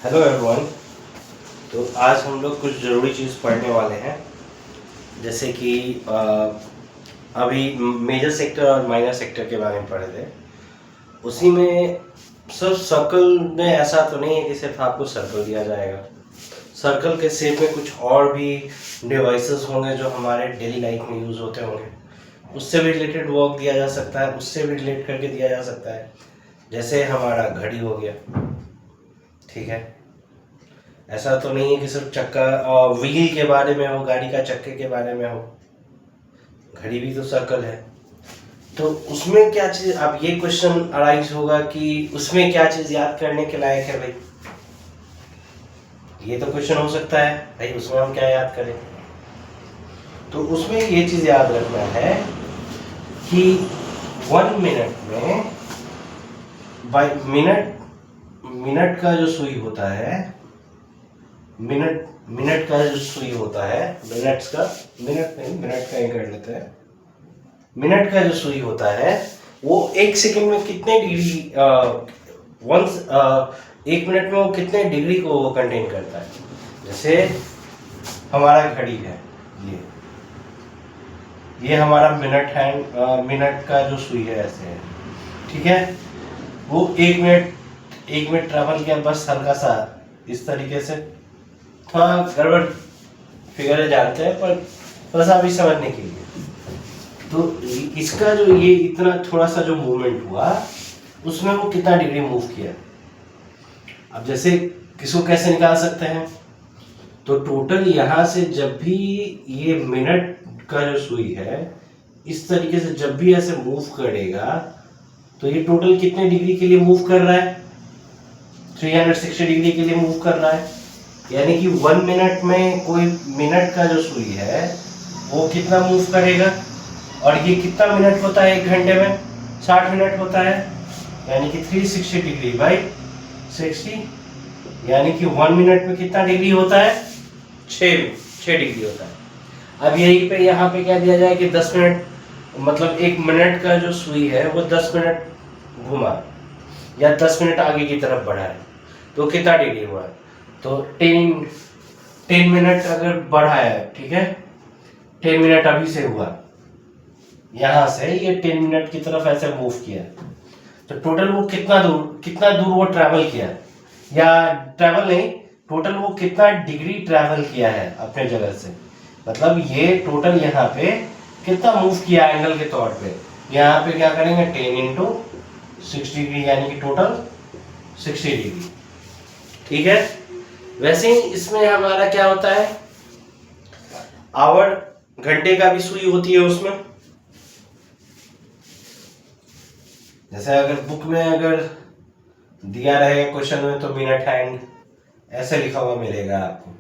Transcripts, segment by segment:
Hello everyone. तो आज हम लोग कुछ ज़रूरी चीज़ पढ़ने वाले हैं, जैसे कि अभी मेजर सेक्टर और माइनर सेक्टर के बारे में पढ़े थे। उसी में सिर्फ सर्कल में ऐसा तो नहीं है कि सिर्फ आपको सर्कल दिया जाएगा। सर्कल के शेप में कुछ और भी डिवाइसेस होंगे जो हमारे डेली लाइफ में यूज़ होते होंगे, उससे भी रिलेटेड वर्क दिया जा सकता है, उससे भी रिलेट करके दिया जा सकता है। जैसे हमारा घड़ी हो गया, ठीक है। ऐसा तो नहीं है कि सिर्फ चक्का और व्हील के बारे में हो, गाड़ी का चक्के के बारे में हो। घड़ी भी तो सर्कल है, तो उसमें क्या चीज़, अब ये क्वेश्चन अराइज होगा कि उसमें क्या चीज़ याद करने के लायक है भाई। ये तो क्वेश्चन हो सकता है भाई, उसमें हम क्या याद करें। तो उसमें ये चीज़ याद रखना है कि 1 मिनट में बाय मिनट का जो सुई होता है, मिनट का जो सुई होता है, मिनट का ही कर लेते हैं। मिनट का जो सुई होता है वो 1 सेकंड में कितने डिग्री एक मिनट में वो कितने डिग्री को वो कंटेन करता है। जैसे हमारा घड़ी है, ये हमारा मिनट का जो सुई है ऐसे है, ठीक है। वो 1 मिनट ट्रैवल किया, बस हल्का सा इस तरीके से। थोड़ा गड़बड़ फिगर जानते हैं, पर बस अभी समझने के लिए। तो इसका जो ये इतना थोड़ा सा जो मूवमेंट हुआ, उसमें वो कितना डिग्री मूव किया। अब जैसे किसको कैसे निकाल सकते हैं, तो टोटल यहाँ से जब भी ये मिनट का जो सुई है इस तरीके से जब भी ऐसे मूव करेगा, तो ये टोटल कितने डिग्री के लिए मूव कर रहा है, 360 डिग्री के लिए मूव कर रहा है। यानी कि 1 मिनट में कोई मिनट का जो सुई है वो कितना मूव करेगा। और ये कितना मिनट होता है, 1 घंटे में 60 मिनट होता है, यानी कि 360 डिग्री बाई 60, यानी कि 1 मिनट में कितना डिग्री होता है, 6 डिग्री होता है। अब यही पे यहाँ पे क्या दिया जाए कि 10 मिनट, मतलब 1 मिनट का जो सुई है वो 10 मिनट घुमा या 10 मिनट आगे की तरफ बढ़ा है, तो कितना डिग्री हुआ। तो 10 मिनट अगर बढ़ा है, ठीक है, 10 मिनट अभी से हुआ, यहां से ये 10 मिनट की तरफ ऐसे मूव किया, तो टोटल वो कितना दूर वो ट्रैवल किया, या ट्रैवल नहीं, टोटल वो कितना डिग्री ट्रैवल किया है अपने जगह से। मतलब ये टोटल यहाँ पे कितना मूव किया एंगल के तौर पे। यहाँ पे क्या करेंगे, 10 इंटू 60 डिग्री, यानी कि टोटल 60 डिग्री, ठीक है। वैसे ही इसमें हमारा क्या होता है, आवर, घंटे का भी सुई होती है उसमें। जैसे अगर बुक में अगर दिया रहेगा क्वेश्चन में, तो मिनट हैंड ऐसे लिखा हुआ मिलेगा आपको।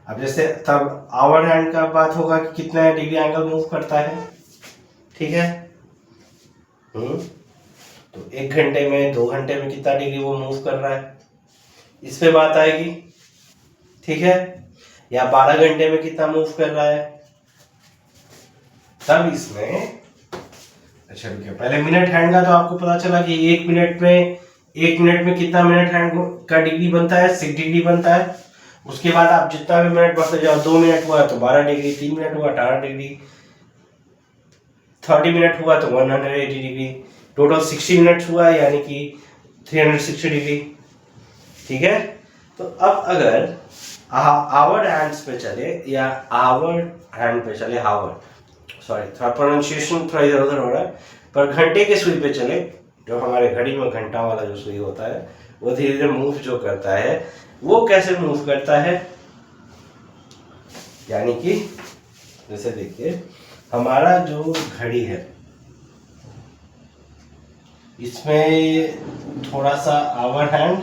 अब जैसे तब आवर हैंड का बात होगा कि कितना डिग्री एंगल मूव करता है, ठीक है। तो 1 घंटे में, 2 घंटे में कितना डिग्री वो मूव कर रहा है, इस पे बात आएगी, ठीक है। या 12 घंटे में कितना मूव कर रहा है, तब इसमें। अच्छा रुकिए, पहले मिनट हैंड का तो आपको पता चला कि 1 मिनट में कितना मिनट हैंड का डिग्री बनता है, 6 डिग्री बनता है। उसके बाद आप जितना भी मिनट बढ़ते जाओ, 2 मिनट हुआ तो 12 डिग्री, 3 मिनट हुआ 18 डिग्री, 30 मिनट हुआ तो 180 डिग्री, टोटल 60 मिनट हुआ यानी कि 360 डिग्री, ठीक है। तो अब अगर आवर हैंड्स पे चले, या आवर हैंड पे चले, सॉरी थोड़ा प्रोनाउंसिएशन थोड़ा इधर उधर हो रहा है, पर घंटे के सुई पे चले, जो हमारे घड़ी में घंटा वाला जो सुई होता है वो धीरे धीरे मूव जो करता है, वो कैसे मूव करता है, यानी कि जैसे देखिए हमारा जो घड़ी है इसमें थोड़ा सा आवर हैंड,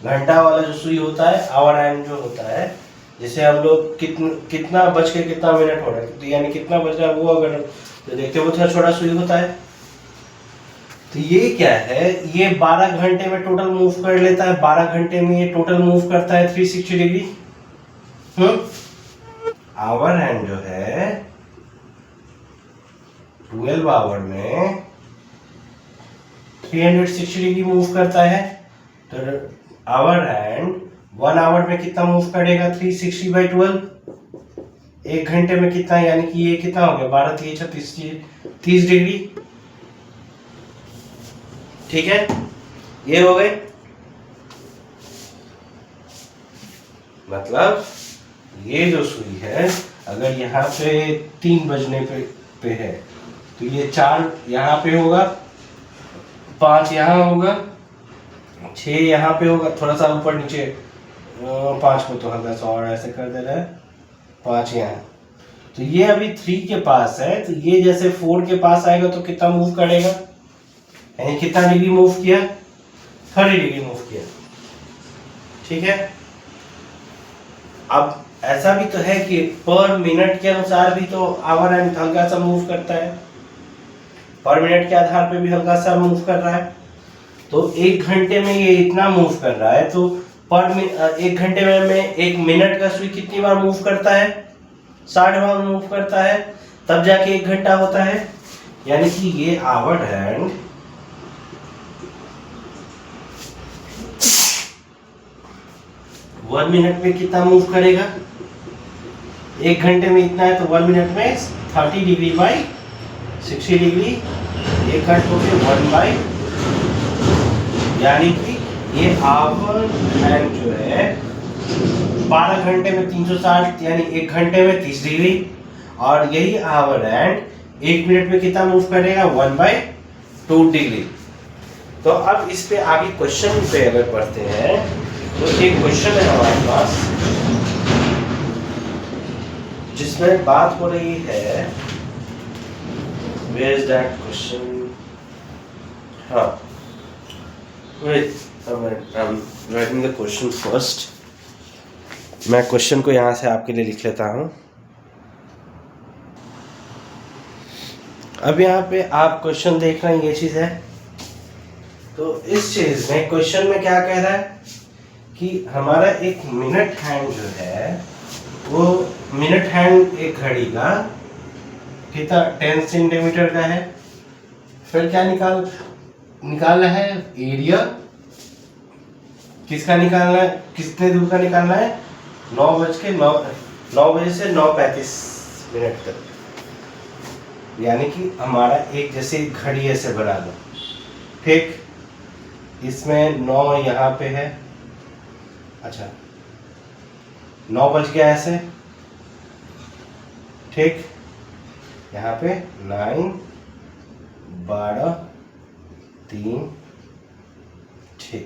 घंटा वाला जो सुई होता है, आवर हैंड जो होता है, जैसे हम लोग कितना बज के कितना मिनट हो रहा है, तो यानी कितना बज रहा है वो अगर तो देखते हो, वो थोड़ा छोटा सुई होता है। तो ये क्या है, ये 12 घंटे में टोटल मूव कर लेता है, 12 घंटे में ये टोटल मूव करता है 360 डिग्री। आवर हैंड जो है 12 आवर में 360 डिग्री मूव करता है, तो आवर हैंड 1 आवर में कितना मूव करेगा, 360/12। 1 घंटे में कितना, यानी कि ये कितना हो गया, 12 3 36 30 डिग्री। ठीक है, ये हो गए। मतलब ये जो सुई है, अगर यहाँ पे 3 बजने पे है तो ये 4 यहाँ पे होगा, 5 यहाँ होगा, 6 यहाँ पे होगा, थोड़ा सा ऊपर नीचे 5 को तो हल्का सा और ऐसे कर दे रहा है, 5 यहाँ। तो ये अभी 3 के पास है, तो ये जैसे 4 के पास आएगा तो कितना मूव करेगा, यानी कितना डिग्री मूव किया, 30 डिग्री मूव किया। ठीक है, अब ऐसा भी तो है कि पर मिनट के अनुसार भी तो आवर हैंड हल्का सा मूव करता है, पर मिनट के आधार पे भी हल्का सा मूव कर रहा है। तो 1 घंटे में ये इतना मूव कर रहा है, तो पर 1 घंटे में 1 मिनट का सुई कितनी बार मूव करता है, 60 बार मूव करता है, तब जाके 1 घंटा होता है। यानी कि ये आवर हैंड 1 मिनट में कितना मूव करेगा, 1 घंटे में इतना है, तो 1 मिनट में 30 डिग्री बाई 60 डिग्री, ये कट हो गए 1 बाई, यानी कि ये आवर हैंड जो है 12 घंटे में 360, यानी 1 घंटे में 30 डिग्री, और यही आवर हैंड 1 मिनट में कितना मूव करेगा, 1/2 डिग्री। तो अब इस पे आगे क्वेश्चन पे अगर पढ़ते हैं, तो एक क्वेश्चन है हमारे पास जिसमें बात हो रही है, where is that question? हाँ, wait, I'm writing the question first. मैं क्वेश्चन को यहाँ से आपके लिए लिख लेता हूँ। अब यहाँ पे आप क्वेश्चन देख रहे हैं, ये चीज़ है। तो इस चीज़ में क्वेश्चन में क्या कह रहा है कि हमारा एक मिनट हैंड जो है, वो मिनट हैंड एक घड़ी का कितना 10 सेंटीमीटर का है। फिर क्या निकालना है, एरिया किसका निकालना है, कितने दूर का निकालना है, 9 बजे से 9:35 तक। यानी कि हमारा एक जैसे घड़ी ऐसे बना दो, ठीक, इसमें 9 यहाँ पे है, अच्छा 9 बज गया ऐसे, ठीक, यहाँ पे 9 12 3, ठीक,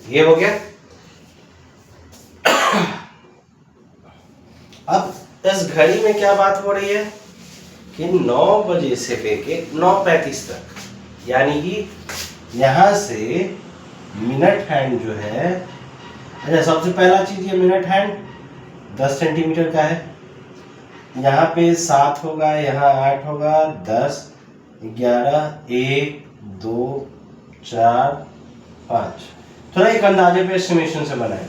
ये हो गया। अब इस घड़ी में क्या बात हो रही है कि 9 बजे से लेके 9:35 तक, यानी कि यहाँ से मिनट हैंड जो है, अच्छा सबसे पहला चीज ये मिनट हैंड 10 सेंटीमीटर का है, यहाँ पे 7 होगा, यहाँ 8 होगा, 10 11 1 2 4 5, थोड़ा एक अंदाजे पे एस्टिमेशन से बनाए।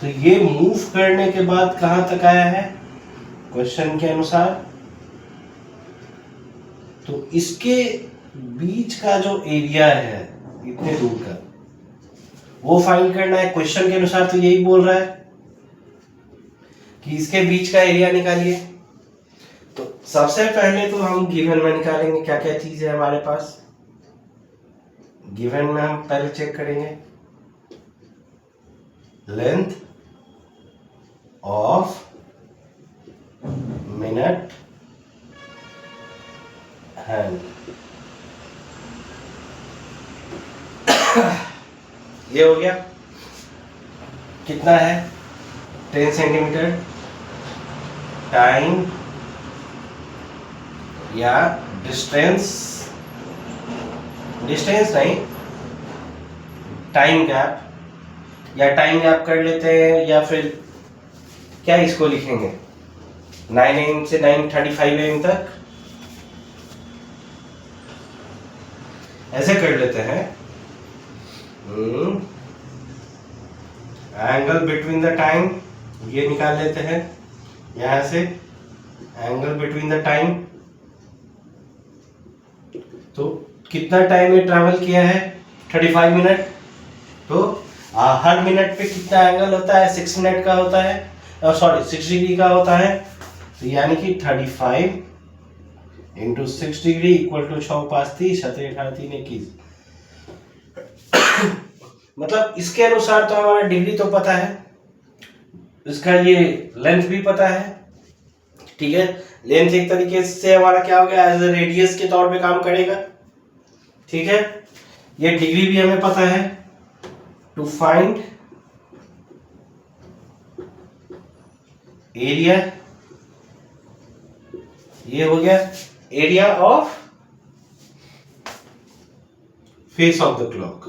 तो ये मूव करने के बाद कहाँ तक आया है क्वेश्चन के अनुसार, तो इसके बीच का जो एरिया है इतने दूर का, वो फाइंड करना है। क्वेश्चन के अनुसार तो यही बोल रहा है कि इसके बीच का एरिया निकालिए। तो सबसे पहले तो हम गिवन में निकालेंगे क्या क्या चीज है हमारे पास। गिवन में हम पहले चेक करेंगे लेंथ ऑफ मिनट हैंड, ये हो गया, कितना है 10 सेंटीमीटर। टाइम या डिस्टेंस नहीं, टाइम गैप, या टाइम गैप कर लेते हैं, या फिर क्या इसको लिखेंगे 9 AM से 9:35 AM तक, ऐसे कर लेते हैं। एंगल बिटवीन द टाइम ये निकाल लेते हैं यहां से, एंगल बिटवीन द टाइम, तो कितना टाइम में ट्रैवल किया है 35 मिनट, तो हर मिनट पे कितना एंगल होता है, 6 मिनट का होता है, सॉरी 6 डिग्री का होता है। तो यानी कि 35 इंटू 6 डिग्री इक्वल टू 6 5 30 17 18 3 21। मतलब इसके अनुसार तो हमारा डिग्री तो पता है, इसका ये लेंथ भी पता है, ठीक है। लेंथ एक तरीके से हमारा क्या हो गया, एज ए रेडियस के तौर पे काम करेगा, ठीक है। ये डिग्री भी हमें पता है। टू फाइंड एरिया, ये हो गया area of face of the clock,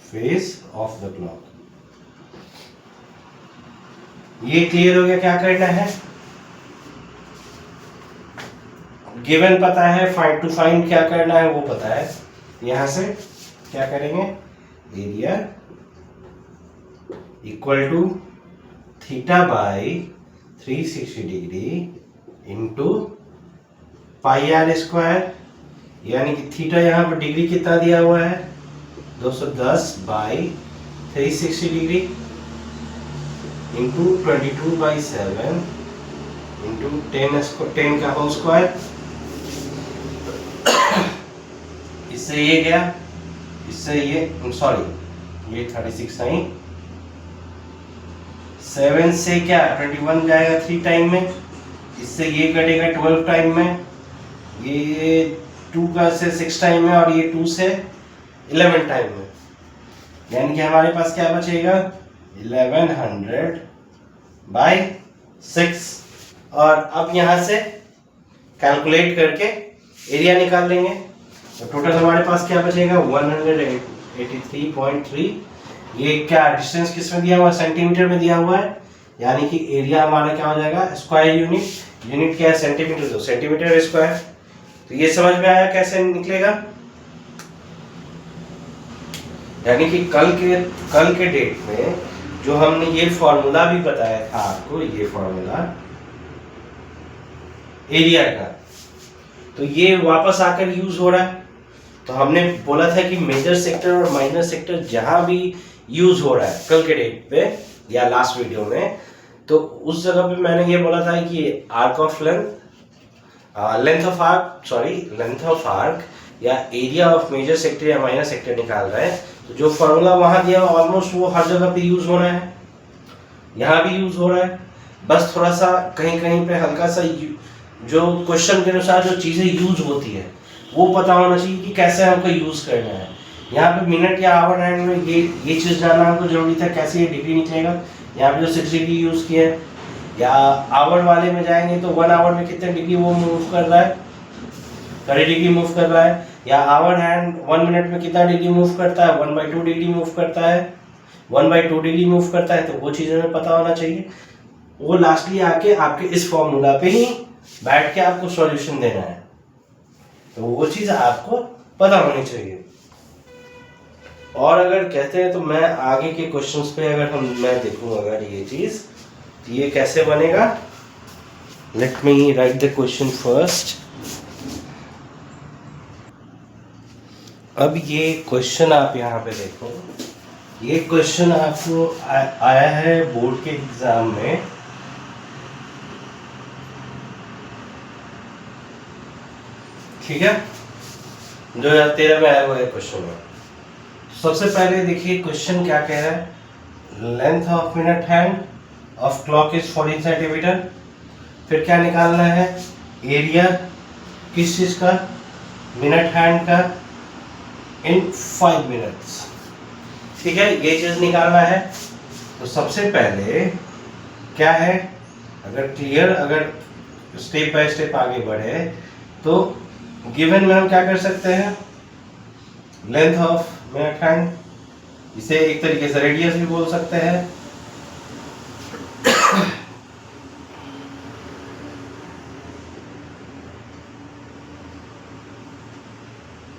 face of the clock. ये क्लियर हो गया, क्या करना है, गिवन पता है, फाइंड टू फाइंड क्या करना है वो पता है। यहां से क्या करेंगे, area equal to theta by 360 degree into pi R square, यानी कि थीटा यहाँ पर डिग्री कितना दिया हुआ है 210 बाई 360 डिग्री इंटू 22/7 इंटू 10 का होल स्क्वायर। इससे ये गया, इससे ये सॉरी ये 36 नहीं, 7 से क्या 21 जाएगा 3 टाइम में, इससे ये कटेगा 12 टाइम में, ये 2 का से 6 टाइम में, और ये 2 से 11 टाइम में। यानी कि हमारे पास क्या बचेगा 1100/6। और अब यहाँ से कैलकुलेट करके एरिया निकाल लेंगे, तो टोटल हमारे पास क्या बचेगा 183.3। ये क्या डिस्टेंस किस में दिया हुआ है, सेंटीमीटर में दिया हुआ है, यानी कि एरिया हमारा क्या हो जाएगा स्क्वायर यूनिट, यूनिट क्या है सेंटीमीटर, तो सेंटीमीटर स्क्वायर। तो ये समझ में आया कैसे निकलेगा। यानी कि कल के डेट में जो हमने ये फॉर्मूला भी बताया था आपको, ये फॉर्मूला एरिया का, तो ये वापस आकर यूज हो रहा है। तो हमने बोला था कि मेजर सेक्टर और माइनर सेक्टर जहां भी यूज हो रहा है कल के डेट पे या लास्ट वीडियो में, तो उस जगह पे मैंने ये बोला था कि arc of length of arc या एरिया ऑफ मेजर सेक्टर या माइनर सेक्टर निकाल रहा है, तो जो फॉर्मूला वहां दिया ऑलमोस्ट वो हर जगह पे यूज हो रहा है, यहाँ भी यूज हो रहा है। बस थोड़ा सा कहीं कहीं पे हल्का सा जो क्वेश्चन के अनुसार जो चीजें यूज होती है वो पता होना चाहिए कि कैसे हमको यूज करना है। यहाँ पे मिनट या आवर हैंड में ये चीज जानना हमको जरूरी था, कैसे ये डिग्री निकलेगा। यहाँ पे जो 6 डिग्री यूज किया है, या आवर वाले में जाएंगे तो 1 आवर में कितने डिग्री वो मूव कर रहा है, 30 डिग्री मूव कर रहा है, या आवर हैंड 1 मिनट में कितना डिग्री मूव करता है, 1/2 डिग्री मूव करता है, 1/2 डिग्री मूव करता है। तो वो चीज़ हमें पता होना चाहिए। वो लास्टली आके आपके इस फॉर्मूला पे ही बैठ के आपको सॉल्यूशन देना है, तो वो चीज़ आपको पता होनी चाहिए। और अगर कहते हैं तो मैं आगे के क्वेश्चंस पे मैं देखूँ अगर ये चीज़, तो ये कैसे बनेगा। Let me right the question first. अब ये क्वेश्चन आप यहाँ पे देखो, ये क्वेश्चन आपको आया है बोर्ड के एग्जाम में। ठीक है, 2013 में आया हुआ है क्वेश्चन है। सबसे पहले देखिए क्वेश्चन क्या कह रहा है, length of minute hand of clock is 14 centimetre. फिर क्या निकालना है, एरिया किस चीज का, मिनट हैंड का इन 5 मिनट्स। ठीक है, ये चीज निकालना है। तो सबसे पहले क्या है, अगर स्टेप बाय स्टेप आगे बढ़े तो गिवन में हम क्या कर सकते हैं, लेंथ ऑफ मिनट हैंड, इसे एक तरीके से रेडियस भी बोल सकते हैं,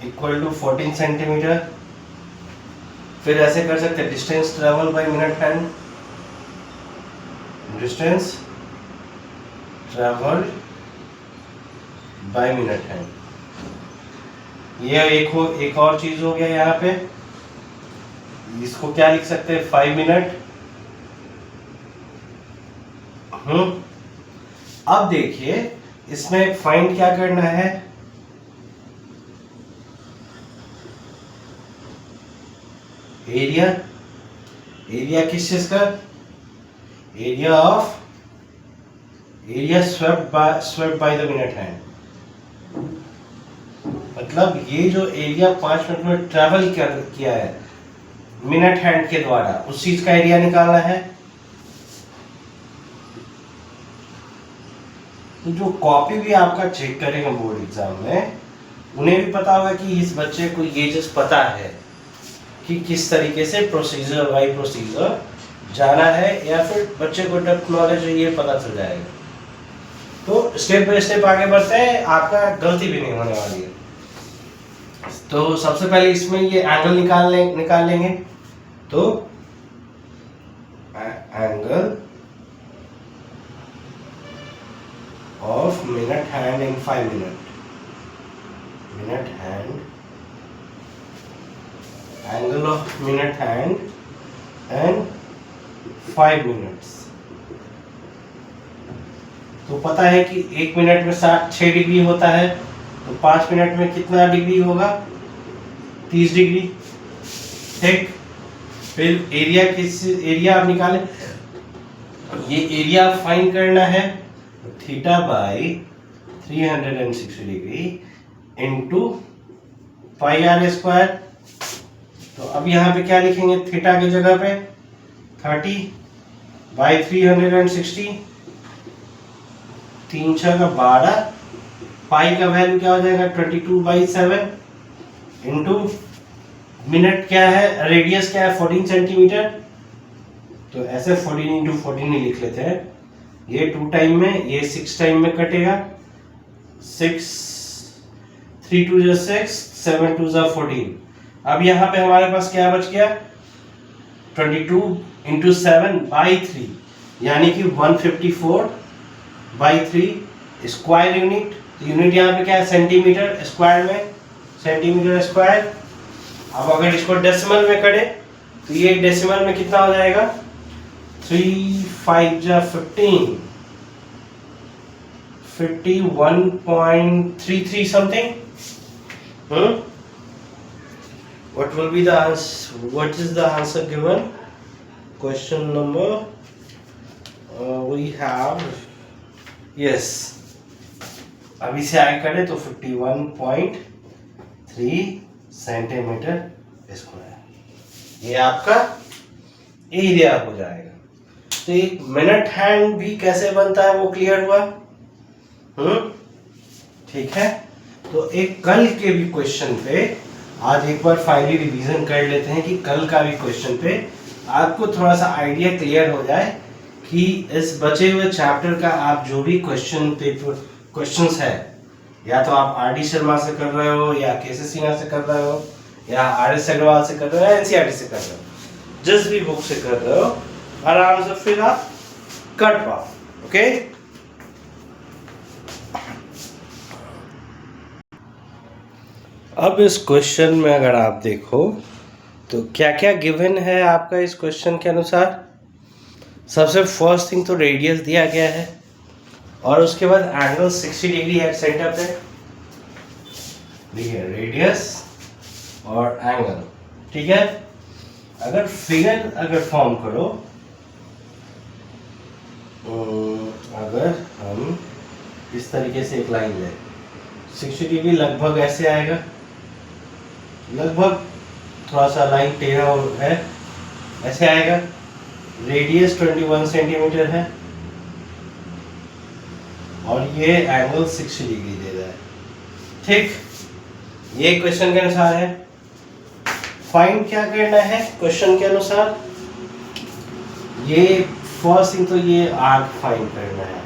इक्वल टू 14 सेंटीमीटर। फिर ऐसे कर सकते हैं distance travel by minute hand, distance travel by minute hand. ये एक और चीज हो गया यहाँ पे, इसको क्या लिख सकते हैं 5 मिनट। अब देखिए इसमें फाइंड क्या करना है, एरिया किस चीज का, area swept by the minute hand. मतलब ये जो एरिया 5 मिनट में ट्रैवल किया है मिनट हैंड के द्वारा, उस चीज का एरिया निकालना है। तो जो कॉपी भी आपका चेक करेगा बोर्ड एग्जाम में, उन्हें भी पता होगा कि इस बच्चे को ये चीज पता है कि किस तरीके से प्रोसीजर बाई प्रोसीजर जाना है, या फिर बच्चे को डेप्थ नॉलेज है ये पता चल जाएगा। तो स्टेप बाय स्टेप आगे बढ़ते हैं, आपका गलती भी नहीं होने वाली है। तो सबसे पहले इसमें ये एंगल निकाल लेंगे। तो angle of minute hand in 5 minute hand, angle of minute hand and 5 minutes. तो पता है कि 1 मिनट में 6 डिग्री होता है, तो 5 मिनट में कितना डिग्री होगा, 30 डिग्री। ठीक, फिर एरिया आप निकालें, ये एरिया फाइंड करना है, theta by 360 degree into pi R square. तो अब यहाँ पे क्या लिखेंगे, थीटा की जगह पे 30 बाई 360, 3 6 का 12, पाई का वैल्यू क्या हो जाएगा 22/7 इंटू मिनट क्या है, रेडियस क्या है 14 सेंटीमीटर। तो ऐसे 14 इंटू 14 ही लिख लेते हैं, ये 2 टाइम में, ये 6 टाइम में कटेगा, 6 3 2 6 7 2 14। अब यहाँ पे हमारे पास क्या बच गया, 22 इंटू 7/3, यानी कि 154/3 स्क्वायर यूनिट। यूनिट यहाँ पे क्या है, सेंटीमीटर स्क्वायर में, सेंटीमीटर स्क्वायर। अब अगर इसको डेसिमल में करें तो ये डेसिमल में कितना हो जाएगा, 3 5 जा 15, 51.33 something. What will be the answer? What is the answer given? Question number we have, yes, अभी से आगे करें तो 51.3 सेंटीमीटर स्क्वायर, ये आपका एरिया हो जाएगा। तो एक मिनट हैंड भी कैसे बनता है वो क्लियर हुआ। ठीक है, तो एक कल के भी क्वेश्चन पे आज एक बार फाइनली रिवीजन कर लेते हैं कि कल का भी क्वेश्चन पे आपको थोड़ा सा आइडिया क्लियर हो जाए कि इस बचे हुए चैप्टर का आप जो भी क्वेश्चंस है, या तो आप आर डी शर्मा से कर रहे हो, या केसी सिन्हा से कर रहे हो, या आर एस अग्रवाल से कर रहे हो, या एनसीईआरटी से कर रहे हो, जिस भी बुक से कर रहे हो, आराम से फिर आप कर पाओ। ओके, अब इस क्वेश्चन में अगर आप देखो तो क्या क्या गिवन है आपका इस क्वेश्चन के अनुसार। सबसे फर्स्ट थिंग तो रेडियस दिया गया है, और उसके बाद एंगल 60 डिग्री है सेंटर पे, देखिए रेडियस और एंगल। ठीक है, अगर फिगर फॉर्म करो, अगर हम इस तरीके से एक लाइन लें, 60 डिग्री लगभग ऐसे आएगा, लगभग थोड़ा सा लाइन टेढ़ा है, ऐसे आएगा। रेडियस 21 सेंटीमीटर है और ये एंगल 60 डिग्री दे रहा है। ठीक, ये क्वेश्चन के अनुसार है। फाइंड क्या करना है क्वेश्चन के अनुसार, ये फर्स्ट थिंग तो ये आर्क फाइंड करना है,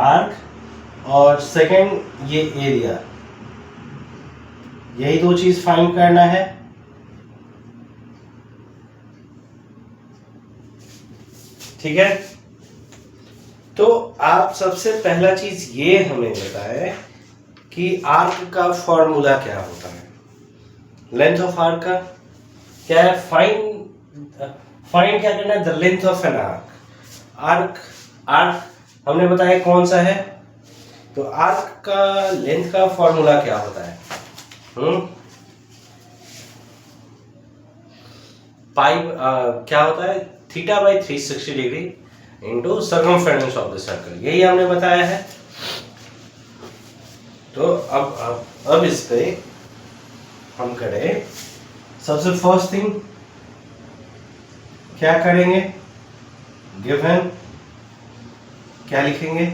आर्क, और सेकंड ये एरिया, यही दो चीज फाइंड करना है। ठीक है, तो आप सबसे पहला चीज ये हमें बताएं कि आर्क का फॉर्मूला क्या होता है, लेंथ ऑफ आर्क का क्या है, फाइंड क्या करना है, the length of an arc. Arc हमने बताया कौन सा है, तो आर्क का लेंथ का फॉर्मूला क्या होता है, पाई क्या होता है, theta by 360 degree into circumference of the circle, यही हमने बताया है। तो अब इस पे हम करें, सबसे फर्स्ट थिंग क्या करेंगे, गिवन क्या लिखेंगे,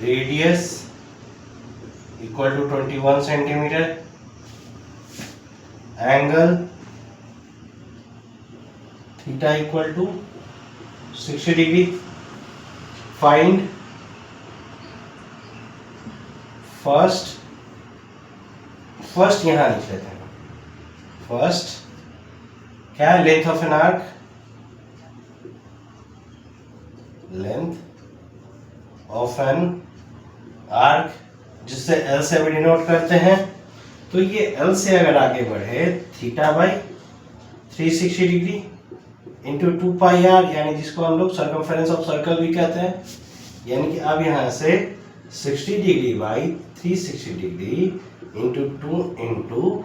radius equal to 21 centimetre, angle theta equal to 60 degree, find first यहां लिख लेते हैं, फर्स्ट क्या है, length of an arc, length of an arc जिससे एल से भी डिनोट करते हैं, तो ये एल से अगर आगे बढ़े theta by 360 degree into 2 pi R, यानी जिसको हम लोग सर्कमफेरेंस ऑफ सर्कल भी कहते हैं, यानी कि अब यहाँ से 60 degree by 360 degree into 2 into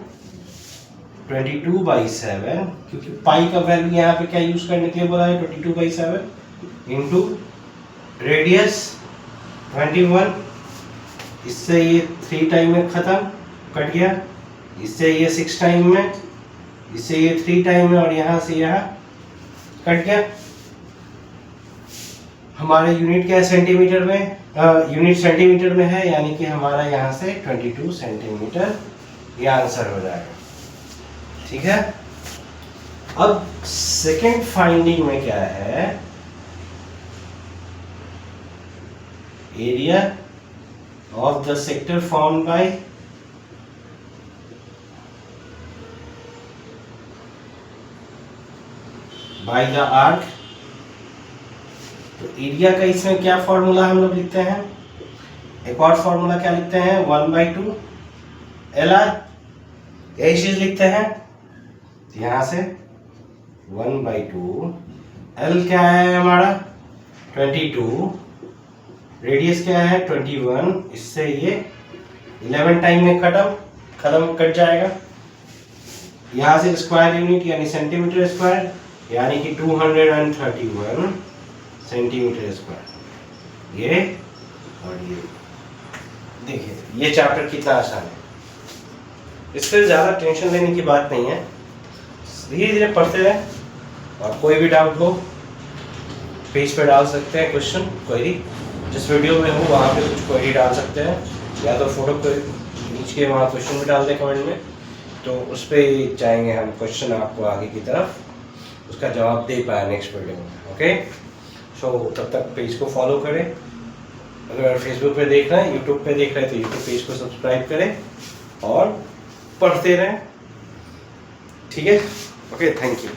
22/7, क्योंकि पाई का वैल्यू यहाँ पे क्या यूज करने के लिए बोला है, 22/7 इंटू रेडियस 21, इससे ये 3 टाइम में खत्म कट गया, इससे ये 6 टाइम में, इससे ये 3 टाइम में, और यहाँ से यहाँ कट गया। हमारे यूनिट क्या है, सेंटीमीटर में, यूनिट सेंटीमीटर में है, यानी कि हमारा यहाँ से 22 सेंटीमीटर ये आंसर हो जाएगा, ठीक है। अब सेकंड फाइंडिंग में क्या है, area of the sector formed by the arc. तो एरिया का इसमें क्या फॉर्मूला हम लोग लिखते हैं, एक और फॉर्मूला क्या लिखते हैं, 1/2 LR, यही चीज लिखते हैं। यहां से 1/2 L क्या है हमारा 22, रेडियस क्या है 21, इससे ये 11 टाइम में खत्म कट जाएगा। यहाँ से स्क्वायर यूनिट यानी सेंटीमीटर स्क्वायर, यानी कि 231 सेंटीमीटर स्क्वायर, ये और ये। देखिए ये चैप्टर कितना आसान है, इस पर ज़्यादा टेंशन लेने की बात नहीं है, धीरे धीरे पढ़ते रहें। और कोई भी डाउट हो पेज पे डाल सकते हैं, क्वेश्चन क्वेरी जिस वीडियो में हो वहाँ पे कुछ क्वेरी डाल सकते हैं, या तो फोटो खींच के वहाँ क्वेश्चन भी डाल दें कमेंट में, तो उस पर चाहेंगे हम क्वेश्चन आपको आगे की तरफ उसका जवाब दे पाए नेक्स्ट वीडियो में। ओके, सो तब तक पेज को फॉलो करें, अगर फेसबुक पे देख रहे हैं, यूट्यूब पे देख रहे हैं तो यूट्यूब पेज को सब्सक्राइब करें और पढ़ते रहें, ठीक है। Okay, thank you.